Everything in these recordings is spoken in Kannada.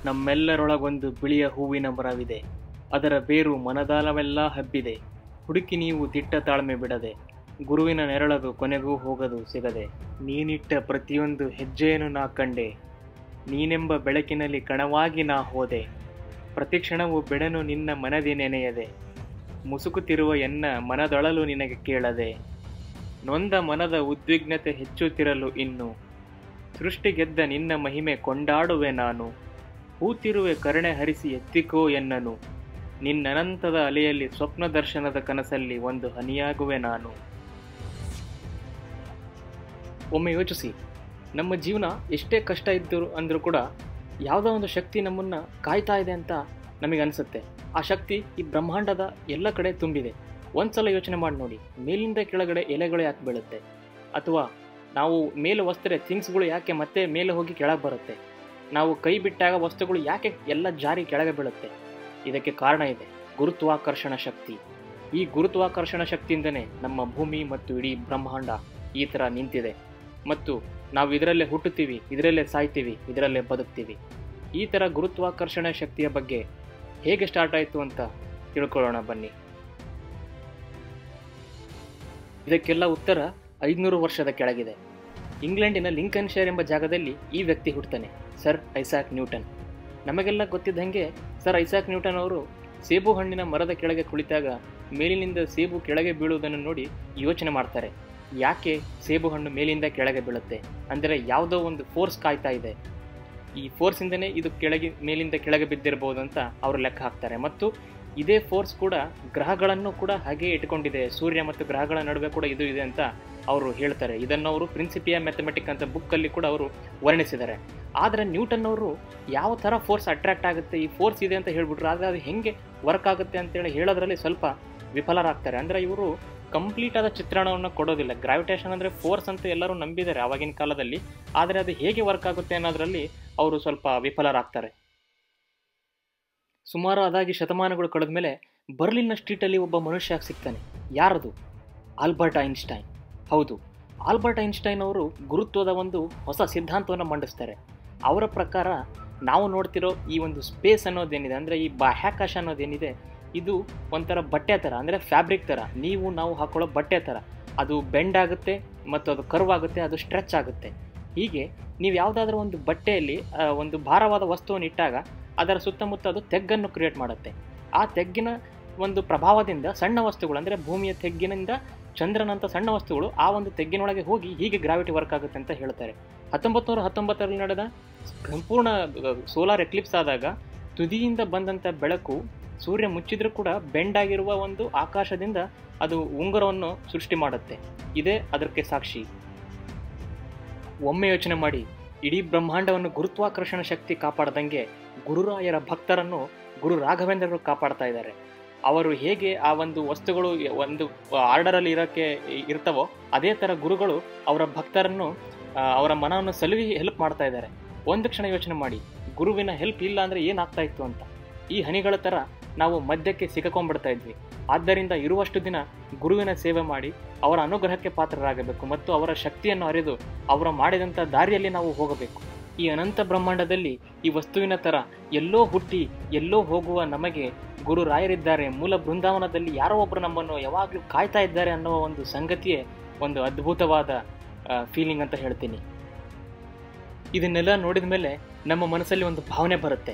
ನಮ್ಮೆಲ್ಲರೊಳಗೊಂದು ಬಿಳಿಯ ಹೂವಿನ ಮರವಿದೆ. ಅದರ ಬೇರು ಮನದಾಳವೆಲ್ಲ ಹಬ್ಬಿದೆ. ಹುಡುಕಿ ನೀವು ದಿಟ್ಟ ತಾಳ್ಮೆ ಬಿಡದೆ. ಗುರುವಿನ ನೆರಳದು ಕೊನೆಗೂ ಹೋಗದು ಸಿಗದೆ. ನೀನಿಟ್ಟ ಪ್ರತಿಯೊಂದು ಹೆಜ್ಜೆಯನ್ನು ನಾ ಕಂಡೆ. ನೀನೆಂಬ ಬೆಳಕಿನಲ್ಲಿ ಕಣವಾಗಿ ನಾ ಹೋದೆ. ಪ್ರತಿಕ್ಷಣವೂ ಬೆಳೆನು ನಿನ್ನ ಮನದಿ ನೆನೆಯದೆ. ಮುಸುಕುತ್ತಿರುವ ಎನ್ನ ಮನದೊಳಲು ನಿನಗೆ ಕೇಳದೆ. ನೊಂದ ಮನದ ಉದ್ವಿಗ್ನತೆ ಹೆಚ್ಚುತ್ತಿರಲು ಇನ್ನು. ಸೃಷ್ಟಿ ಗೆದ್ದ ನಿನ್ನ ಮಹಿಮೆ ಕೊಂಡಾಡುವೆ ನಾನು. ಹೂತಿರುವೆ ಕರುಣೆ ಹರಿಸಿ ಎತ್ತಿಕೋ ಎನ್ನನು. ನಿನ್ನನಂತದ ಅಲೆಯಲ್ಲಿ ಸ್ವಪ್ನ ದರ್ಶನದ ಕನಸಲ್ಲಿ ಒಂದು ಹನಿಯಾಗುವೆ ನಾನು. ಒಮ್ಮೆ ಯೋಚಿಸಿ, ನಮ್ಮ ಜೀವನ ಎಷ್ಟೇ ಕಷ್ಟ ಇದ್ದರು ಅಂದರೂ ಕೂಡ ಯಾವುದೋ ಒಂದು ಶಕ್ತಿ ನಮ್ಮನ್ನು ಕಾಯ್ತಾ ಇದೆ ಅಂತ ನಮಗೆ ಅನಿಸುತ್ತೆ. ಆ ಶಕ್ತಿ ಈ ಬ್ರಹ್ಮಾಂಡದ ಎಲ್ಲ ಕಡೆ ತುಂಬಿದೆ. ಒಂದ್ಸಲ ಯೋಚನೆ ಮಾಡಿ ನೋಡಿ, ಮೇಲಿಂದ ಕೆಳಗಡೆ ಎಲೆಗಳು ಯಾಕೆ ಬೀಳುತ್ತೆ? ಅಥವಾ ನಾವು ಮೇಲೆ ಒಸ್ತರೆ ಥಿಂಗ್ಸ್ಗಳು ಯಾಕೆ ಮತ್ತೆ ಮೇಲೆ ಹೋಗಿ ಕೆಳಗೆ ಬರುತ್ತೆ? ನಾವು ಕೈ ಬಿಟ್ಟಾಗ ವಸ್ತುಗಳು ಯಾಕೆ ಎಲ್ಲ ಜಾರಿ ಕೆಳಗೆ ಬೀಳುತ್ತೆ? ಇದಕ್ಕೆ ಕಾರಣ ಇದೆ, ಗುರುತ್ವಾಕರ್ಷಣ ಶಕ್ತಿ. ಈ ಗುರುತ್ವಾಕರ್ಷಣ ಶಕ್ತಿಯಿಂದನೇ ನಮ್ಮ ಭೂಮಿ ಮತ್ತು ಇಡೀ ಬ್ರಹ್ಮಾಂಡ ಈ ಥರ ನಿಂತಿದೆ. ಮತ್ತು ನಾವು ಇದರಲ್ಲೇ ಹುಟ್ಟುತ್ತೀವಿ, ಇದರಲ್ಲೇ ಸಾಯ್ತೀವಿ, ಇದರಲ್ಲೇ ಬದುಕ್ತೀವಿ. ಈ ಥರ ಗುರುತ್ವಾಕರ್ಷಣ ಶಕ್ತಿಯ ಬಗ್ಗೆ ಹೇಗೆ ಸ್ಟಾರ್ಟ್ ಆಯಿತು ಅಂತ ತಿಳ್ಕೊಳ್ಳೋಣ ಬನ್ನಿ. ಇದಕ್ಕೆಲ್ಲ ಉತ್ತರ 500 ವರ್ಷದ ಕೆಳಗಿದೆ. ಇಂಗ್ಲೆಂಡಿನ ಲಿಂಕನ್ಶೈರ್ ಎಂಬ ಜಾಗದಲ್ಲಿ ಈ ವ್ಯಕ್ತಿ ಹುಟ್ಟುತ್ತಾನೆ, ಸರ್ ಐಸಾಕ್ ನ್ಯೂಟನ್. ನಮಗೆಲ್ಲ ಗೊತ್ತಿದ್ದಂಗೆ ಸರ್ ಐಸಾಕ್ ನ್ಯೂಟನ್ ಅವರು ಸೇಬು ಹಣ್ಣಿನ ಮರದ ಕೆಳಗೆ ಕುಳಿತಾಗ ಮೇಲಿನಿಂದ ಸೇಬು ಕೆಳಗೆ ಬೀಳುವುದನ್ನು ನೋಡಿ ಯೋಚನೆ ಮಾಡ್ತಾರೆ. ಯಾಕೆ ಸೇಬು ಹಣ್ಣು ಮೇಲಿಂದ ಕೆಳಗೆ ಬೀಳುತ್ತೆ? ಅಂದರೆ ಯಾವುದೋ ಒಂದು ಫೋರ್ಸ್ ಕಾಯ್ತಾ ಇದೆ. ಈ ಫೋರ್ಸಿಂದನೇ ಇದು ಮೇಲಿಂದ ಕೆಳಗೆ ಬಿದ್ದಿರಬಹುದು ಅಂತ ಅವರು ಲೆಕ್ಕ ಹಾಕ್ತಾರೆ. ಮತ್ತು ಇದೇ ಫೋರ್ಸ್ ಕೂಡ ಗ್ರಹಗಳನ್ನು ಕೂಡ ಹಾಗೆ ಇಟ್ಕೊಂಡಿದೆ. ಸೂರ್ಯ ಮತ್ತು ಗ್ರಹಗಳ ನಡುವೆ ಕೂಡ ಇದು ಇದೆ ಅಂತ ಅವರು ಹೇಳ್ತಾರೆ. ಇದನ್ನು ಅವರು ಪ್ರಿನ್ಸಿಪಿಯಾ ಮ್ಯಾಥಮೆಟಿಕ್ ಅಂತ ಬುಕ್ಕಲ್ಲಿ ಕೂಡ ಅವರು ವರ್ಣಿಸಿದ್ದಾರೆ. ಆದರೆ ನ್ಯೂಟನ್ ಅವರು ಯಾವ ಥರ ಫೋರ್ಸ್ ಅಟ್ರಾಕ್ಟ್ ಆಗುತ್ತೆ, ಈ ಫೋರ್ಸ್ ಇದೆ ಅಂತ ಹೇಳ್ಬಿಟ್ರು. ಆದರೆ ಅದು ಹೆಂಗೆ ವರ್ಕ್ ಆಗುತ್ತೆ ಅಂತೇಳಿ ಹೇಳೋದ್ರಲ್ಲಿ ಸ್ವಲ್ಪ ವಿಫಲರಾಗ್ತಾರೆ. ಅಂದರೆ ಇವರು ಕಂಪ್ಲೀಟ್ ಆದ ಚಿತ್ರಣವನ್ನು ಕೊಡೋದಿಲ್ಲ. ಗ್ರಾವಿಟೇಷನ್ ಅಂದರೆ ಫೋರ್ಸ್ ಅಂತ ಎಲ್ಲರೂ ನಂಬಿದ್ದಾರೆ ಆವಾಗಿನ ಕಾಲದಲ್ಲಿ. ಆದರೆ ಅದು ಹೇಗೆ ವರ್ಕ್ ಆಗುತ್ತೆ ಅನ್ನೋದರಲ್ಲಿ ಅವರು ಸ್ವಲ್ಪ ವಿಫಲರಾಗ್ತಾರೆ. ಸುಮಾರು ಅದಾಗಿ ಶತಮಾನಗಳು ಕಳೆದ ಮೇಲೆ ಬರ್ಲಿನ್ನ ಸ್ಟ್ರೀಟಲ್ಲಿ ಒಬ್ಬ ಮನುಷ್ಯ ಸಿಗ್ತಾನೆ. ಯಾರದು? Albert Einstein. ಹೌದು, ಆಲ್ಬರ್ಟ್ ಐನ್ಸ್ಟೈನ್ ಅವರು ಗುರುತ್ವದ ಒಂದು ಹೊಸ ಸಿದ್ಧಾಂತವನ್ನು ಮಂಡಿಸ್ತಾರೆ. ಅವರ ಪ್ರಕಾರ ನಾವು ನೋಡ್ತಿರೋ ಈ ಒಂದು ಸ್ಪೇಸ್ ಅನ್ನೋದೇನಿದೆ, ಅಂದರೆ ಈ ಬಾಹ್ಯಾಕಾಶ ಅನ್ನೋದೇನಿದೆ, ಇದು ಒಂಥರ ಬಟ್ಟೆ ಥರ, ಅಂದರೆ ಫ್ಯಾಬ್ರಿಕ್ ಥರ, ನಾವು ಹಾಕೊಳ್ಳೋ ಬಟ್ಟೆ ಥರ. ಅದು ಬೆಂಡ್ ಆಗುತ್ತೆ ಮತ್ತು ಅದು ಕರ್ವ್ ಆಗುತ್ತೆ, ಅದು ಸ್ಟ್ರೆಚ್ ಆಗುತ್ತೆ. ಹೀಗೆ ನೀವು ಯಾವುದಾದ್ರೂ ಒಂದು ಬಟ್ಟೆಯಲ್ಲಿ ಒಂದು ಭಾರವಾದ ವಸ್ತುವನ್ನು ಇಟ್ಟಾಗ ಅದರ ಸುತ್ತಮುತ್ತ ಅದು ತೆಗ್ಗನ್ನು ಕ್ರಿಯೇಟ್ ಮಾಡುತ್ತೆ. ಆ ತೆಗ್ಗಿನ ಒಂದು ಪ್ರಭಾವದಿಂದ ಸಣ್ಣ ವಸ್ತುಗಳು, ಅಂದರೆ ಭೂಮಿಯ ತೆಗ್ಗಿನಿಂದ ಚಂದ್ರನಂಥ ಸಣ್ಣ ವಸ್ತುಗಳು ಆ ಒಂದು ತೆಗ್ಗಿನೊಳಗೆ ಹೋಗಿ ಹೀಗೆ ಗ್ರಾವಿಟಿ ವರ್ಕ್ ಆಗುತ್ತೆ ಅಂತ ಹೇಳ್ತಾರೆ. 1919ರಲ್ಲಿ ನಡೆದ ಸಂಪೂರ್ಣ ಸೋಲಾರ್ ಎಕ್ಲಿಪ್ಸ್ ಆದಾಗ ತುದಿಯಿಂದ ಬಂದಂಥ ಬೆಳಕು ಸೂರ್ಯ ಮುಚ್ಚಿದ್ರೂ ಕೂಡ ಬೆಂಡ್ ಆಗಿರುವ ಒಂದು ಆಕಾಶದಿಂದ ಅದು ಉಂಗುರವನ್ನು ಸೃಷ್ಟಿ ಮಾಡುತ್ತೆ. ಇದೇ ಅದಕ್ಕೆ ಸಾಕ್ಷಿ. ಒಮ್ಮೆ ಯೋಚನೆ ಮಾಡಿ, ಇಡೀ ಬ್ರಹ್ಮಾಂಡವನ್ನು ಗುರುತ್ವಾಕರ್ಷಣ ಶಕ್ತಿ ಕಾಪಾಡದಂಗೆ ಗುರುರಾಯರ ಭಕ್ತರನ್ನು ಗುರು ರಾಘವೇಂದ್ರರು ಕಾಪಾಡ್ತಾ ಇದ್ದಾರೆ. ಅವರು ಹೇಗೆ ಆ ಒಂದು ವಸ್ತುಗಳು ಒಂದು ಆರ್ಡರಲ್ಲಿ ಇರ್ತವೋ ಅದೇ ಥರ ಗುರುಗಳು ಅವರ ಭಕ್ತರನ್ನು ಅವರ ಮನವನ್ನು ಸಲುಹಿ ಹೆಲ್ಪ್ ಮಾಡ್ತಾ ಇದ್ದಾರೆ. ಒಂದು ಕ್ಷಣ ಯೋಚನೆ ಮಾಡಿ, ಗುರುವಿನ ಹೆಲ್ಪ್ ಇಲ್ಲ ಅಂದರೆ ಏನಾಗ್ತಾ ಇತ್ತು ಅಂತ. ಈ ಹನಿಗಳ ಥರ ನಾವು ಮಧ್ಯಕ್ಕೆ ಸಿಕ್ಕೊಂಡ್ಬಿಡ್ತಾ ಇದ್ವಿ. ಆದ್ದರಿಂದ ಇರುವಷ್ಟು ದಿನ ಗುರುವಿನ ಸೇವೆ ಮಾಡಿ ಅವರ ಅನುಗ್ರಹಕ್ಕೆ ಪಾತ್ರರಾಗಬೇಕು ಮತ್ತು ಅವರ ಶಕ್ತಿಯನ್ನು ಅರಿದು ಅವರು ಮಾಡಿದಂಥ ದಾರಿಯಲ್ಲಿ ನಾವು ಹೋಗಬೇಕು. ಈ ಅನಂತ ಬ್ರಹ್ಮಾಂಡದಲ್ಲಿ ಈ ವಸ್ತುವಿನ ಥರ ಎಲ್ಲೋ ಹುಟ್ಟಿ ಎಲ್ಲೋ ಹೋಗುವ ನಮಗೆ ಗುರು ರಾಯರಿದ್ದಾರೆ. ಮೂಲ ಬೃಂದಾವನದಲ್ಲಿ ಯಾರೋ ಒಬ್ಬರು ನಮ್ಮನ್ನು ಯಾವಾಗಲೂ ಕಾಯ್ತಾ ಇದ್ದಾರೆ ಅನ್ನೋ ಒಂದು ಸಂಗತಿಯೇ ಒಂದು ಅದ್ಭುತವಾದ ಫೀಲಿಂಗ್ ಅಂತ ಹೇಳ್ತೀನಿ. ಇದನ್ನೆಲ್ಲ ನೋಡಿದ ಮೇಲೆ ನಮ್ಮ ಮನಸ್ಸಲ್ಲಿ ಒಂದು ಭಾವನೆ ಬರುತ್ತೆ.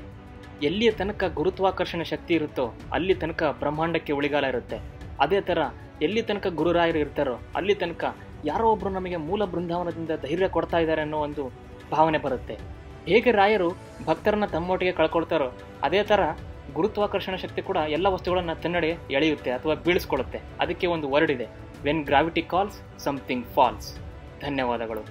ಎಲ್ಲಿಯ ತನಕ ಗುರುತ್ವಾಕರ್ಷಣ ಶಕ್ತಿ ಇರುತ್ತೋ ಅಲ್ಲಿ ತನಕ ಬ್ರಹ್ಮಾಂಡಕ್ಕೆ ಉಳಿಗಾಲ ಇರುತ್ತೆ. ಅದೇ ಥರ ಎಲ್ಲಿ ತನಕ ಗುರುರಾಯರು ಇರ್ತಾರೋ ಅಲ್ಲಿ ತನಕ ಯಾರೋ ಒಬ್ಬರು ನಮಗೆ ಮೂಲ ಬೃಂದಾವನದಿಂದ ಧೈರ್ಯ ಕೊಡ್ತಾ ಇದ್ದಾರೆ ಅನ್ನೋ ಒಂದು ಭಾವನೆ ಬರುತ್ತೆ. ಹೇಗೆ ರಾಯರು ಭಕ್ತರನ್ನ ತಮ್ಮೊಟ್ಟಿಗೆ ಕಳ್ಕೊಳ್ತಾರೋ ಅದೇ ಥರ ಗುರುತ್ವಾಕರ್ಷಣ ಶಕ್ತಿ ಕೂಡ ಎಲ್ಲ ವಸ್ತುಗಳನ್ನು ತನ್ನಡೆ ಎಳೆಯುತ್ತೆ ಅಥವಾ ಬೀಳಿಸ್ಕೊಳ್ಳುತ್ತೆ. ಅದಕ್ಕೆ ಒಂದು ವರ್ಡ್ ಇದೆ, when gravity calls something falls. ಧನ್ಯವಾದಗಳು.